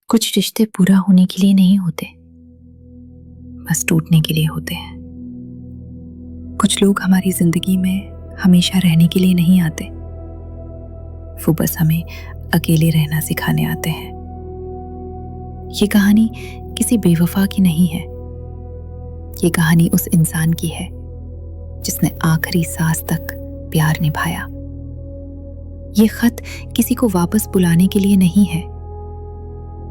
कुछ रिश्ते पूरा होने के लिए नहीं होते, बस टूटने के लिए होते हैं। कुछ लोग हमारी जिंदगी में हमेशा रहने के लिए नहीं आते, वो बस हमें अकेले रहना सिखाने आते हैं। ये कहानी किसी बेवफा की नहीं है, ये कहानी उस इंसान की है जिसने आखिरी सांस तक प्यार निभाया। ये खत किसी को वापस बुलाने के लिए नहीं है,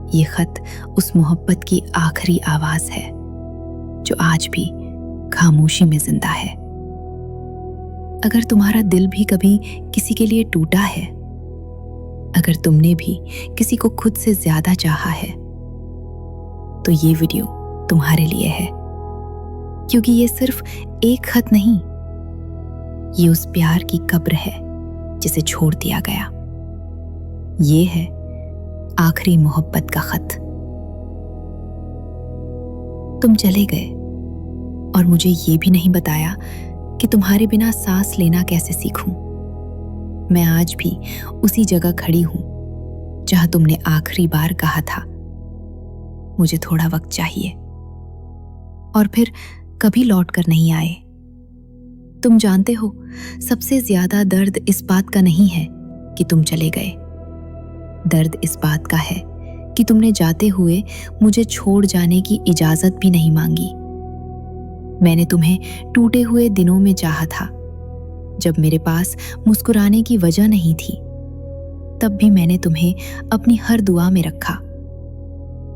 ये खत उस मोहब्बत की आखिरी आवाज है जो आज भी खामोशी में जिंदा है। अगर तुम्हारा दिल भी कभी किसी के लिए टूटा है, अगर तुमने भी किसी को खुद से ज्यादा चाहा है, तो ये वीडियो तुम्हारे लिए है। क्योंकि ये सिर्फ एक खत नहीं, ये उस प्यार की कब्र है जिसे छोड़ दिया गया। ये है आखिरी मोहब्बत का खत। तुम चले गए और मुझे ये भी नहीं बताया कि तुम्हारे बिना सांस लेना कैसे सीखूं। मैं आज भी उसी जगह खड़ी हूं जहां तुमने आखिरी बार कहा था, मुझे थोड़ा वक्त चाहिए, और फिर कभी लौट कर नहीं आए। तुम जानते हो, सबसे ज्यादा दर्द इस बात का नहीं है कि तुम चले गए, दर्द इस बात का है कि तुमने जाते हुए मुझे छोड़ जाने की इजाजत भी नहीं मांगी। मैंने तुम्हें टूटे हुए दिनों में चाहा था, जब मेरे पास मुस्कुराने की वजह नहीं थी। तब भी मैंने तुम्हें अपनी हर दुआ में रखा।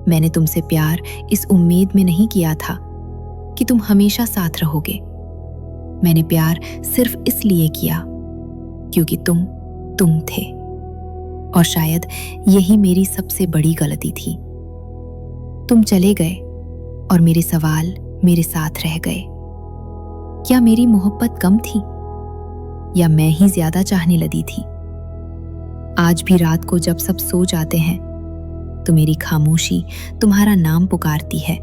मैंने तुमसे प्यार इस उम्मीद में नहीं किया था कि तुम हमेशा साथ रहोगे। मैंने प्यार सिर्फ इसलिए किया क्योंकि तुम थे। और शायद यही मेरी सबसे बड़ी गलती थी। तुम चले गए और मेरे सवाल मेरे साथ रह गए। क्या मेरी मोहब्बत कम थी, या मैं ही ज्यादा चाहने लगी थी? आज भी रात को जब सब सो जाते हैं तो मेरी खामोशी तुम्हारा नाम पुकारती है।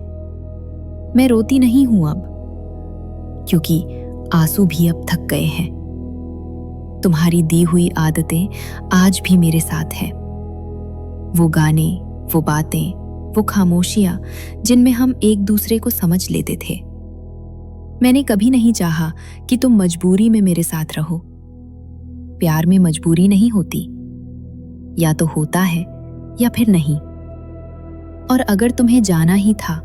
मैं रोती नहीं हूं अब, क्योंकि आंसू भी अब थक गए हैं। तुम्हारी दी हुई आदतें आज भी मेरे साथ हैं। वो गाने, वो बातें, वो खामोशियां जिनमें हम एक दूसरे को समझ लेते थे। मैंने कभी नहीं चाहा कि तुम मजबूरी में मेरे साथ रहो। प्यार में मजबूरी नहीं होती, या तो होता है या फिर नहीं। और अगर तुम्हें जाना ही था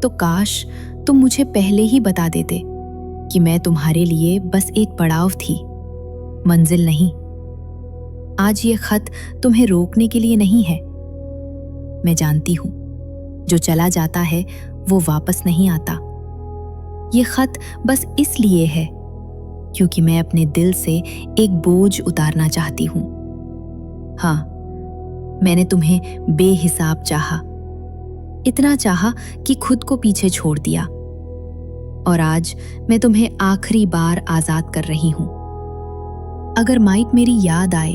तो काश तुम मुझे पहले ही बता देते कि मैं तुम्हारे लिए बस एक पड़ाव थी, मंजिल नहीं। आज ये खत तुम्हें रोकने के लिए नहीं है। मैं जानती हूं, जो चला जाता है वो वापस नहीं आता। ये खत बस इसलिए है क्योंकि मैं अपने दिल से एक बोझ उतारना चाहती हूं। हाँ, मैंने तुम्हें बेहिसाब चाहा, इतना चाहा कि खुद को पीछे छोड़ दिया। और आज मैं तुम्हें आखिरी बार आजाद कर रही हूं। अगर माइक मेरी याद आए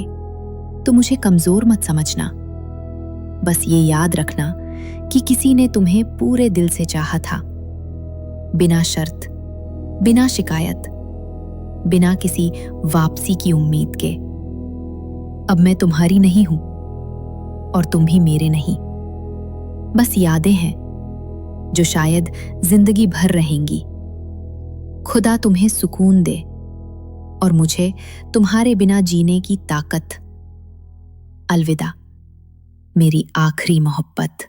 तो मुझे कमजोर मत समझना। बस ये याद रखना कि किसी ने तुम्हें पूरे दिल से चाहा था, बिना शर्त, बिना शिकायत, बिना किसी वापसी की उम्मीद के। अब मैं तुम्हारी नहीं हूं और तुम भी मेरे नहीं। बस यादें हैं जो शायद जिंदगी भर रहेंगी। खुदा तुम्हें सुकून दे और मुझे तुम्हारे बिना जीने की ताकत। अलविदा मेरी आखिरी मोहब्बत।